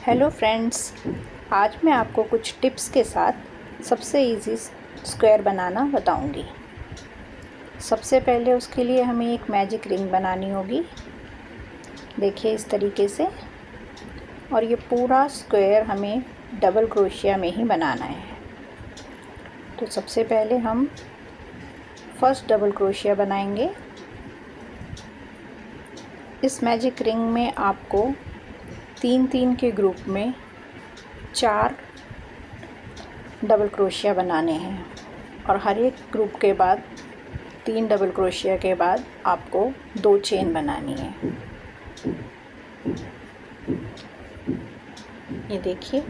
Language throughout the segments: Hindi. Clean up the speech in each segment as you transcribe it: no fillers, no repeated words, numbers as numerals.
हेलो फ्रेंड्स, आज मैं आपको कुछ टिप्स के साथ सबसे इजी स्क्वायर बनाना बताऊंगी। सबसे पहले उसके लिए हमें एक मैजिक रिंग बनानी होगी। देखिए इस तरीके से, और ये पूरा स्क्वायर हमें डबल क्रोशिया में ही बनाना है। तो सबसे पहले हम फर्स्ट डबल क्रोशिया बनाएंगे। इस मैजिक रिंग में आपको 3-3 के ग्रुप में 4 डबल क्रोशिया बनाने हैं, और हर एक ग्रुप के बाद 3 डबल क्रोशिया के बाद आपको 2 चेन बनानी है। ये देखिए,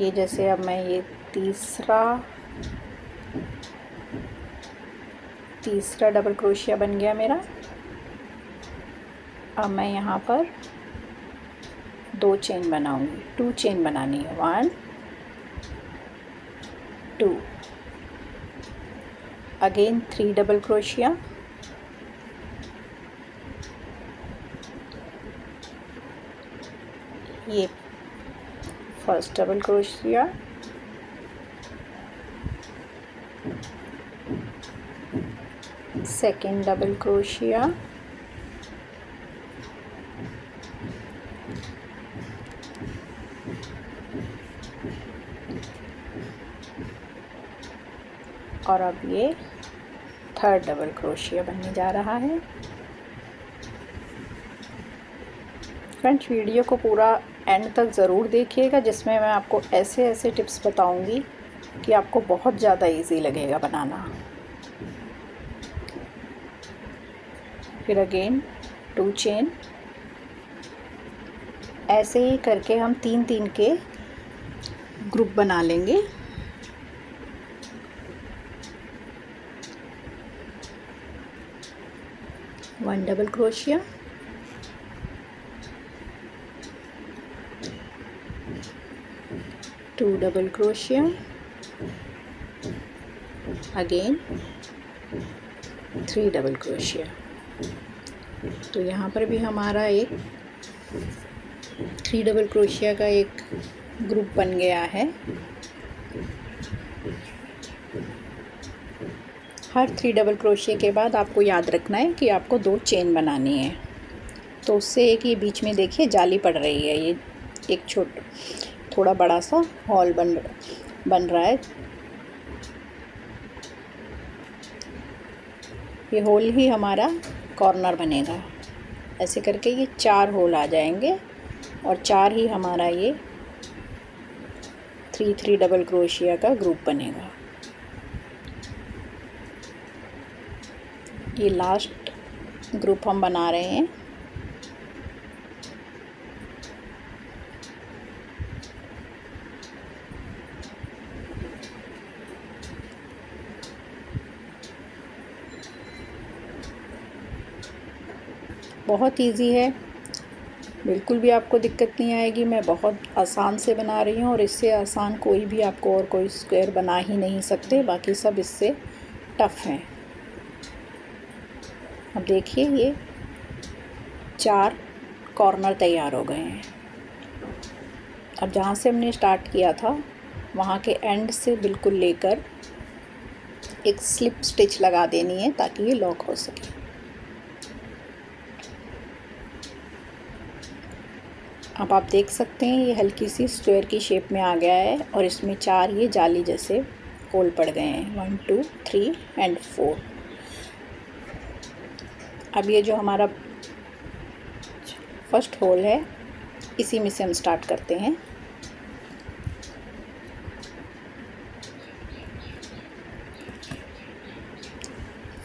ये जैसे अब मैं ये तीसरा डबल क्रोशिया बन गया मेरा। अब मैं यहाँ पर 2 चेन बनाऊंगी, 2 चेन बनानी है, 1 2, अगेन 3 डबल क्रोशिया, ये first double crochet, second double crochet, और अब ये थर्ड डबल क्रोशिया बनने जा रहा है। फ्रेंड्स, वीडियो को पूरा एंड तक ज़रूर देखिएगा, जिसमें मैं आपको ऐसे ऐसे टिप्स बताऊंगी कि आपको बहुत ज़्यादा इजी लगेगा बनाना। फिर अगेन 2 चेन, ऐसे ही करके हम 3-3 के ग्रुप बना लेंगे। One double crochet, two double crochet, again 3 double crochet. तो यहाँ पर भी हमारा एक 3 डबल क्रोशिया का एक ग्रुप बन गया है। हर 3 डबल क्रोशिया के बाद आपको याद रखना है कि आपको 2 चेन बनानी है। तो उससे एक ये बीच में देखिए जाली पड़ रही है, ये एक थोड़ा बड़ा सा हॉल बन रहा है। ये होल ही हमारा कॉर्नर बनेगा। ऐसे करके ये 4 होल आ जाएंगे, और 4 ही हमारा ये 3 डबल क्रोशिया का ग्रुप बनेगा। ये लास्ट ग्रुप हम बना रहे हैं। बहुत इजी है, बिल्कुल भी आपको दिक्कत नहीं आएगी। मैं बहुत आसान से बना रही हूँ, और इससे आसान कोई भी आपको और कोई स्क्वायर बना ही नहीं सकते। बाकी सब इससे टफ हैं। अब देखिए ये 4 कॉर्नर तैयार हो गए हैं। अब जहाँ से हमने स्टार्ट किया था वहाँ के एंड से बिल्कुल लेकर एक स्लिप स्टिच लगा देनी है, ताकि ये लॉक हो सके। अब आप देख सकते हैं ये हल्की सी स्क्वायर की शेप में आ गया है, और इसमें 4 ये जाली जैसे होल पड़ गए हैं, 1 2 3 एंड 4। अब ये जो हमारा फर्स्ट होल है, इसी में से हम स्टार्ट करते हैं।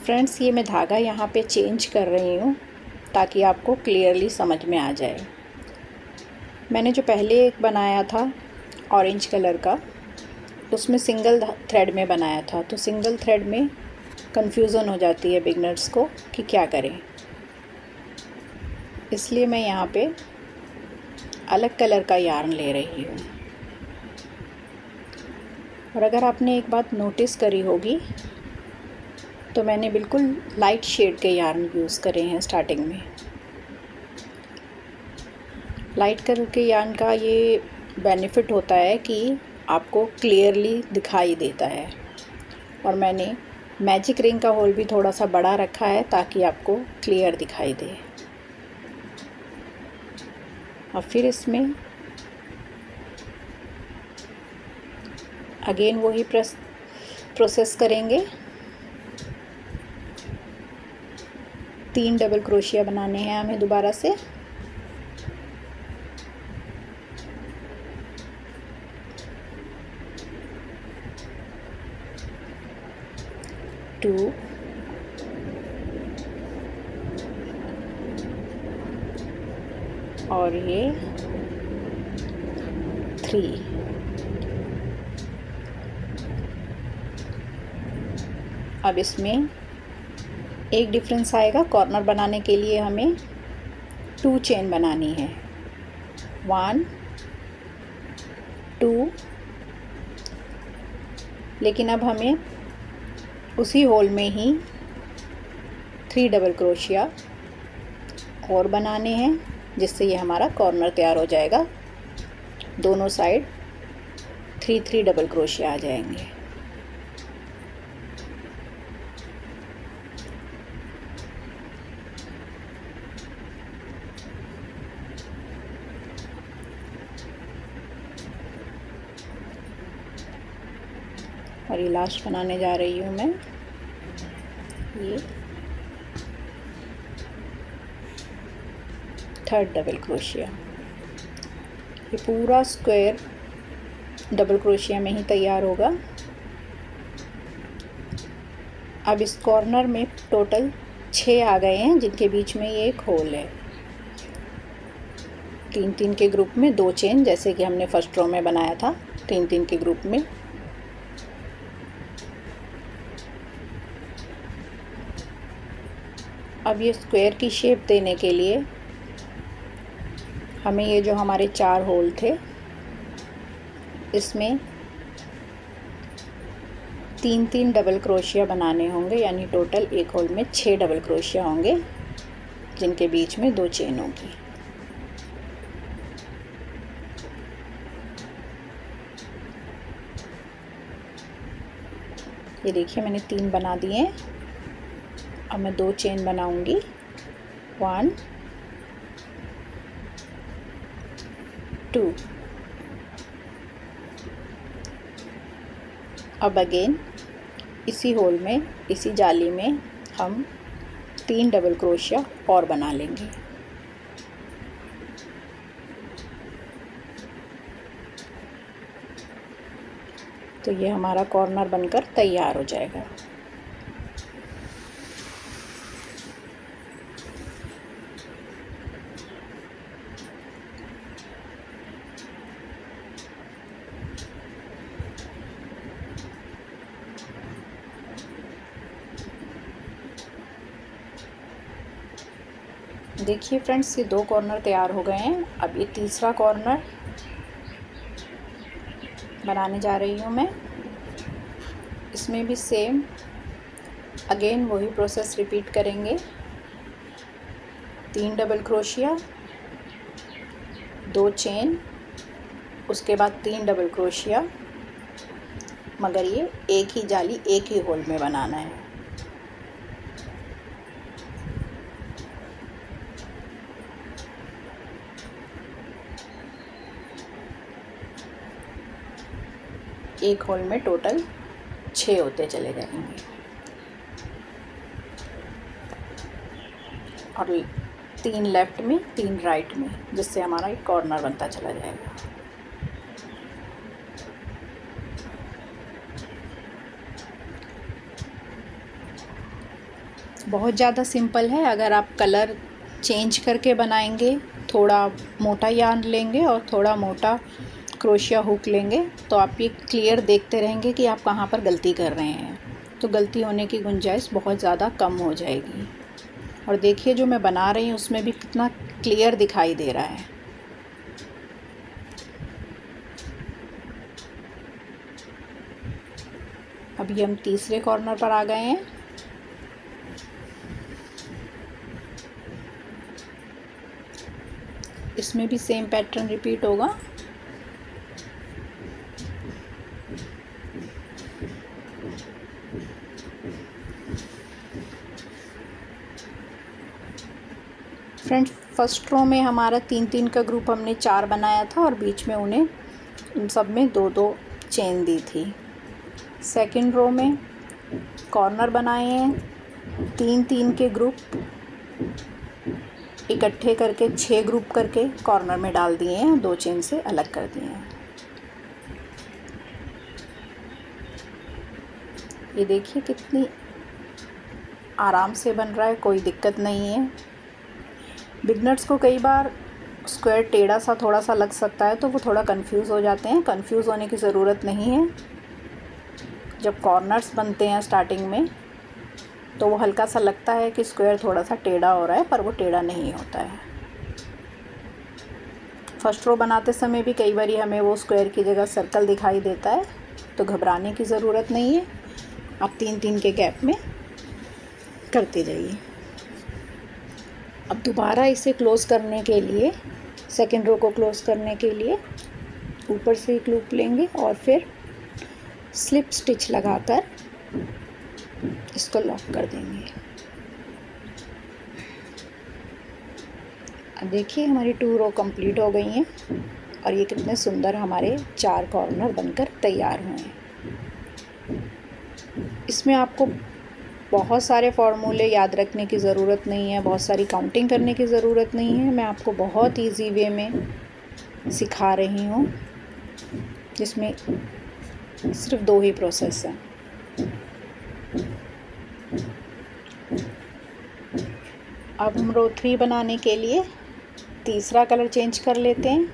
फ्रेंड्स, ये मैं धागा यहाँ पे चेंज कर रही हूँ ताकि आपको क्लियरली समझ में आ जाए। मैंने जो पहले एक बनाया था ऑरेंज कलर का, उसमें सिंगल थ्रेड में बनाया था। तो सिंगल थ्रेड में कंफ्यूजन हो जाती है बिगनर्स को कि क्या करें, इसलिए मैं यहाँ पे अलग कलर का यार्न ले रही हूँ। और अगर आपने एक बात नोटिस करी होगी, तो मैंने बिल्कुल लाइट शेड के यार्न यूज़ करे हैं स्टार्टिंग में। लाइट कलर के यार्न का ये बेनिफिट होता है कि आपको क्लियरली दिखाई देता है। और मैंने मैजिक रिंग का होल भी थोड़ा सा बड़ा रखा है ताकि आपको क्लियर दिखाई दे। और फिर इसमें अगेन वही प्रोसेस करेंगे। 3 डबल क्रोशिया बनाने हैं हमें दोबारा से। टू, और ये 3। अब इसमें एक डिफरेंस आएगा। कॉर्नर बनाने के लिए हमें 2 चेन बनानी है। 1 2, लेकिन अब हमें उसी होल में ही 3 डबल क्रोशिया और बनाने हैं, जिससे ये हमारा कॉर्नर तैयार हो जाएगा। दोनों साइड 3 डबल क्रोशिया आ जाएंगे। और ये लास्ट बनाने जा रही हूँ मैं। ये 3rd डबल क्रोशिया। ये पूरा स्क्वायर डबल क्रोशिया में ही तैयार होगा। अब इस कॉर्नर में टोटल 6 आ गए हैं, जिनके बीच में ये एक होल है। 3 के ग्रुप में 2 चेन, जैसे कि हमने फर्स्ट रो में बनाया था 3 के ग्रुप में। अब ये स्क्वायर की शेप देने के लिए हमें ये जो हमारे 4 होल थे, इसमें 3 डबल क्रोशिया बनाने होंगे, यानी टोटल एक होल में 6 डबल क्रोशिया होंगे, जिनके बीच में 2 चेन होंगी। ये देखिए मैंने 3 बना दिए हैं। अब मैं 2 चेन बनाऊंगी। 1 2। अब अगेन इसी होल में, इसी जाली में हम 3 डबल क्रोशिया और बना लेंगे। तो ये हमारा कॉर्नर बनकर तैयार हो जाएगा। देखिए फ्रेंड्स, ये 2 कॉर्नर तैयार हो गए हैं। अब ये तीसरा कॉर्नर बनाने जा रही हूँ मैं। इसमें भी सेम अगेन वही प्रोसेस रिपीट करेंगे। 3 डबल क्रोशिया, 2 चेन, उसके बाद 3 डबल क्रोशिया, मगर ये एक ही जाली एक ही होल में बनाना है। एक होल में टोटल 6 होते चले जाएंगे। और 3 लेफ़्ट में, 3 राइट में, जिससे हमारा एक कॉर्नर बनता चला जाएगा। बहुत ज़्यादा सिंपल है। अगर आप कलर चेंज करके बनाएंगे, थोड़ा मोटा यार्न लेंगे और थोड़ा मोटा क्रोशिया हुक लेंगे, तो आप ये क्लियर देखते रहेंगे कि आप कहाँ पर गलती कर रहे हैं, तो गलती होने की गुंजाइश बहुत ज़्यादा कम हो जाएगी। और देखिए जो मैं बना रही हूँ उसमें भी कितना क्लियर दिखाई दे रहा है। अभी हम तीसरे कॉर्नर पर आ गए हैं। इस इसमें भी सेम पैटर्न रिपीट होगा। फ्रेंड्स, फर्स्ट रो में हमारा 3-3 का ग्रुप हमने 4 बनाया था और बीच में उन्हें इन सब में 2-2 चेन दी थी। सेकंड रो में कॉर्नर बनाए हैं, 3-3 के ग्रुप इकट्ठे करके 6 ग्रुप करके कॉर्नर में डाल दिए हैं, 2 चेन से अलग कर दिए हैं। ये देखिए कितनी आराम से बन रहा है, कोई दिक्कत नहीं है। बिगनर्स को कई बार स्क्वायर टेढ़ा सा थोड़ा सा लग सकता है तो वो थोड़ा कंफ्यूज हो जाते हैं। कंफ्यूज होने की ज़रूरत नहीं है। जब कॉर्नर्स बनते हैं स्टार्टिंग में तो वो हल्का सा लगता है कि स्क्वायर थोड़ा सा टेढ़ा हो रहा है, पर वो टेढ़ा नहीं होता है। फर्स्ट रो बनाते समय भी कई बार हमें वो स्क्वायर की जगह सर्कल दिखाई देता है, तो घबराने की ज़रूरत नहीं है। आप 3-3 के गैप में करते जाइए। अब दोबारा इसे क्लोज़ करने के लिए, सेकेंड रो को क्लोज़ करने के लिए ऊपर से एक लूप लेंगे और फिर स्लिप स्टिच लगाकर इसको लॉक कर देंगे। अब देखिए हमारी 2 रो कंप्लीट हो गई हैं और ये कितने सुंदर हमारे 4 कॉर्नर बनकर तैयार हुए हैं। इसमें आपको बहुत सारे फार्मूले याद रखने की ज़रूरत नहीं है, बहुत सारी काउंटिंग करने की ज़रूरत नहीं है। मैं आपको बहुत इजी वे में सिखा रही हूँ, जिसमें सिर्फ 2 ही प्रोसेस हैं। अब हम रो 3 बनाने के लिए तीसरा कलर चेंज कर लेते हैं।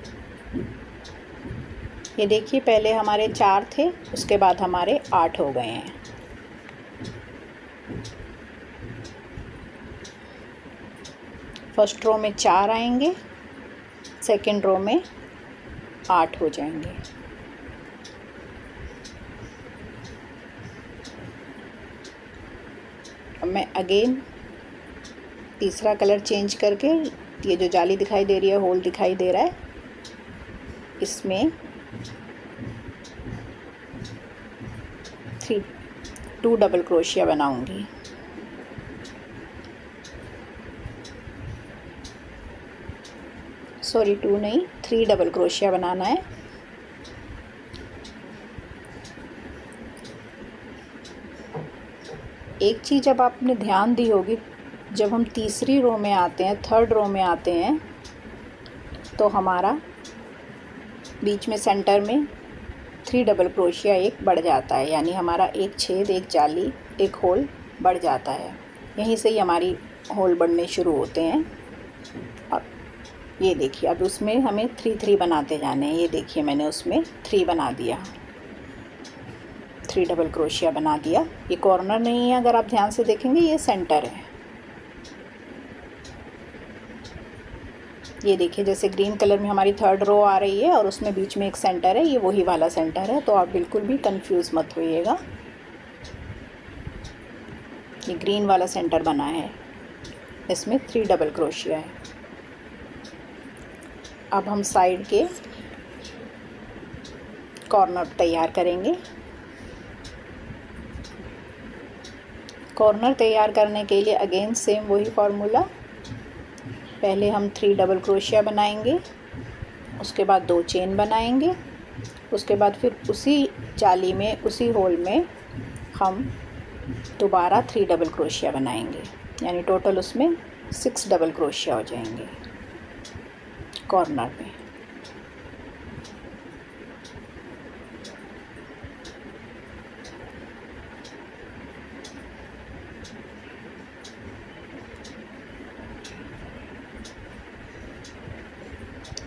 ये देखिए पहले हमारे 4 थे, उसके बाद हमारे 8 हो गए हैं। फर्स्ट रो में 4 आएंगे, सेकेंड रो में 8 हो जाएंगे। अब मैं अगेन तीसरा कलर चेंज करके, ये जो जाली दिखाई दे रही है, होल दिखाई दे रहा है, इसमें 2 डबल क्रोशिया बनाऊंगी। सॉरी 2 नहीं, 3 डबल क्रोशिया बनाना है। एक चीज़ अब आपने ध्यान दी होगी, जब हम तीसरी रो में आते हैं, थर्ड रो में आते हैं, तो हमारा बीच में सेंटर में 3 डबल क्रोशिया एक बढ़ जाता है, यानी हमारा एक छेद, एक जाली, एक होल बढ़ जाता है। यहीं से ही हमारी होल बढ़ने शुरू होते हैं। और ये देखिए अब उसमें हमें 3-3 बनाते जाने हैं। ये देखिए मैंने उसमें 3 बना दिया, 3 डबल क्रोशिया बना दिया। ये कॉर्नर नहीं है, अगर आप ध्यान से देखेंगे ये सेंटर है। ये देखिए जैसे ग्रीन कलर में हमारी थर्ड रो आ रही है और उसमें बीच में एक सेंटर है, ये वही वाला सेंटर है, तो आप बिल्कुल भी कंफ्यूज मत होइएगा। ये ग्रीन वाला सेंटर बना है, इसमें 3 डबल क्रोशिया है। अब हम साइड के कॉर्नर तैयार करेंगे। कॉर्नर तैयार करने के लिए अगेन सेम वही फार्मूला, पहले हम 3 डबल क्रोशिया बनाएंगे, उसके बाद 2 चेन बनाएंगे, उसके बाद फिर उसी जाली में, उसी होल में हम दोबारा 3 डबल क्रोशिया बनाएंगे, यानी टोटल उसमें 6 डबल क्रोशिया हो जाएंगे कॉर्नर में।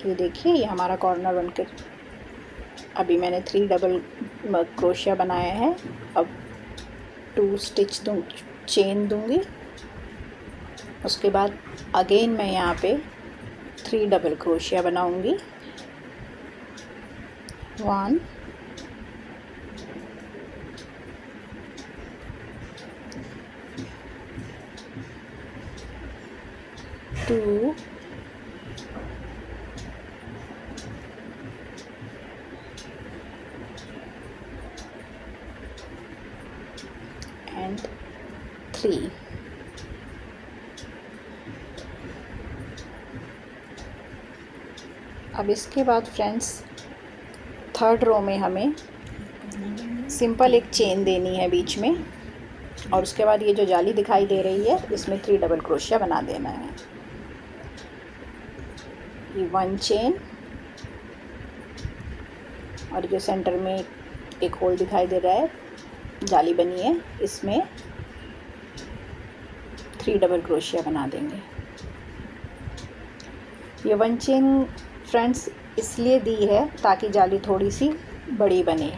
ये देखिए ये हमारा कॉर्नर बनकर, अभी मैंने 3 डबल क्रोशिया बनाया है। अब 2 स्टिच चेन दूंगी, उसके बाद अगेन मैं यहाँ पे 3 डबल क्रोशिया बनाऊंगी। 1 2 एंड 3। अब इसके बाद फ्रेंड्स थर्ड रो में हमें सिंपल एक चेन देनी है बीच में, और उसके बाद ये जो जाली दिखाई दे रही है इसमें 3 डबल क्रोशिया बना देना है। ये 1 चेन, और जो सेंटर में एक होल दिखाई दे रहा है, जाली बनी है, इसमें 3 डबल क्रोशिया बना देंगे। ये 1 चेन फ्रेंड्स इसलिए दी है ताकि जाली थोड़ी सी बड़ी बने,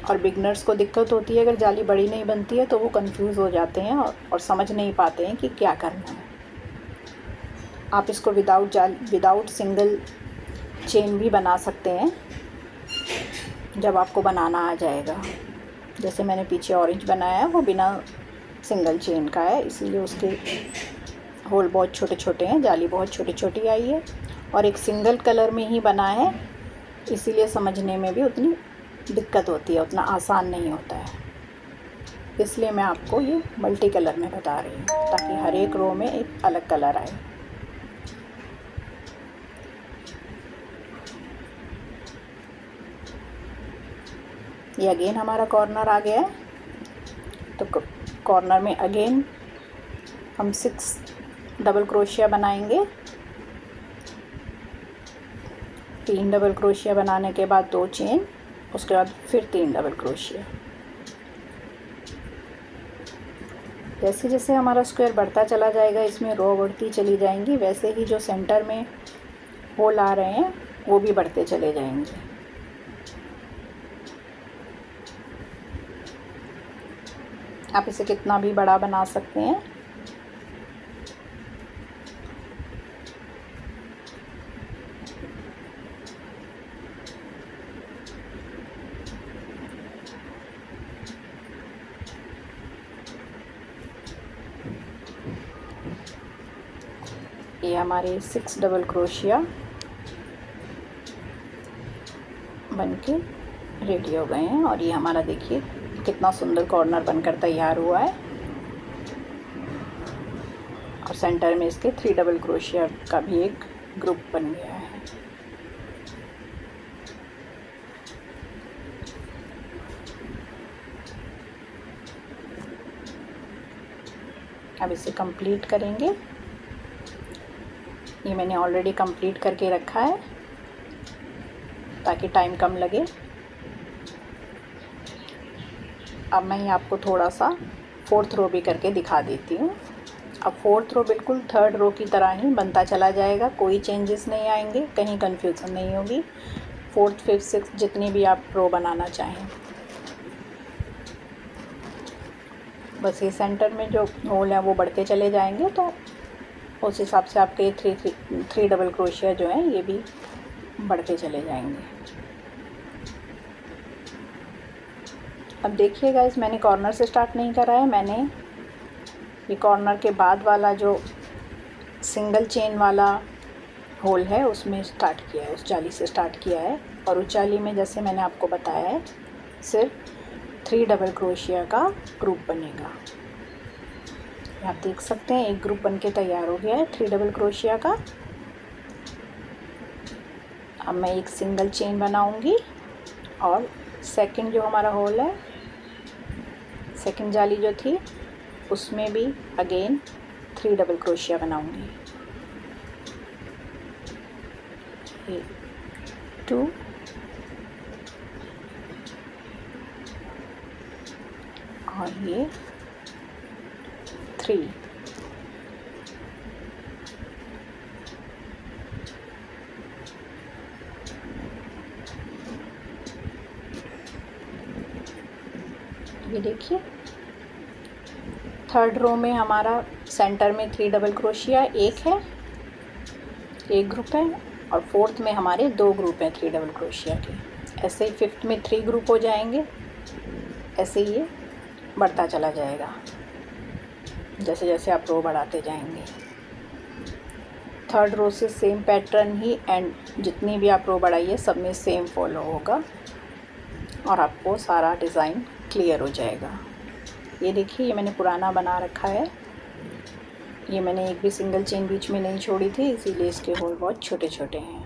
और बिगनर्स को दिक्कत होती है अगर जाली बड़ी नहीं बनती है तो वो कंफ्यूज हो जाते हैं और समझ नहीं पाते हैं कि क्या करना है। आप इसको विदाउट सिंगल चेन भी बना सकते हैं जब आपको बनाना आ जाएगा। जैसे मैंने पीछे ऑरेंज बनाया है वो बिना सिंगल चेन का है, इसीलिए उसके होल बहुत छोटे छोटे हैं, जाली बहुत छोटी छोटी आई है, और एक सिंगल कलर में ही बना है, इसीलिए समझने में भी उतनी दिक्कत होती है, उतना आसान नहीं होता है। इसलिए मैं आपको ये मल्टी कलर में बता रही हूँ ताकि हर एक रो में एक अलग कलर आए। ये अगेन हमारा कॉर्नर आ गया है, तो कॉर्नर में अगेन हम 6 डबल क्रोशिया बनाएंगे। 3 डबल क्रोशिया बनाने के बाद 2 चेन, उसके बाद फिर 3 डबल क्रोशिया। जैसे जैसे हमारा स्क्वायर बढ़ता चला जाएगा, इसमें रो बढ़ती चली जाएंगी, वैसे ही जो सेंटर में होल आ रहे हैं वो भी बढ़ते चले जाएंगे। आप इसे कितना भी बड़ा बना सकते हैं। ये हमारे 6 डबल क्रोशिया बनके रेडी हो गए हैं, और ये हमारा देखिए कितना सुंदर कॉर्नर बनकर तैयार हुआ है, और सेंटर में इसके 3 डबल क्रोशिया का भी एक ग्रुप बन गया है। अब इसे कंप्लीट करेंगे। ये मैंने ऑलरेडी कंप्लीट करके रखा है ताकि टाइम कम लगे। अब मैं आपको थोड़ा सा 4th रो भी करके दिखा देती हूँ। अब 4th रो बिल्कुल 3rd रो की तरह ही बनता चला जाएगा, कोई चेंजेस नहीं आएंगे, कहीं कंफ्यूजन नहीं होगी। 4th 5th 6th जितनी भी आप रो बनाना चाहें, बस ये सेंटर में जो होल है वो बढ़ते चले जाएंगे, तो उस हिसाब से आपके 3 डबल क्रोशिया जो हैं ये भी बढ़ते चले जाएंगे। अब देखिए गाइस, मैंने कॉर्नर से स्टार्ट नहीं करा है, मैंने ये कॉर्नर के बाद वाला जो सिंगल चेन वाला होल है उसमें स्टार्ट किया है, उस जाली से स्टार्ट किया है। और उस जाली में जैसे मैंने आपको बताया है सिर्फ 3 डबल क्रोशिया का ग्रुप बनेगा। आप देख सकते हैं एक ग्रुप बनके तैयार हो गया है 3 डबल क्रोशिया का। अब मैं एक सिंगल चेन बनाऊंगी, और सेकंड जो हमारा होल है, सेकंड जाली जो थी उसमें भी अगेन 3 डबल क्रोशिया बनाऊंगी। 2 और ये 3। ये देखिए 3rd रो में हमारा सेंटर में 3 डबल क्रोशिया एक है, एक ग्रुप है, और 4th में हमारे 2 ग्रुप हैं 3 डबल क्रोशिया के। ऐसे ही 5th में 3 ग्रुप हो जाएंगे, ऐसे ही ये बढ़ता चला जाएगा जैसे जैसे आप रो बढ़ाते जाएंगे। 3rd रो से सेम पैटर्न ही एंड जितनी भी आप रो बढ़ाइए सब में सेम फॉलो होगा, और आपको सारा डिज़ाइन क्लियर हो जाएगा। ये देखिए, ये मैंने पुराना बना रखा है। ये मैंने एक भी सिंगल चेन बीच में नहीं छोड़ी थी, इसीलिए इसके होल बहुत छोटे छोटे हैं।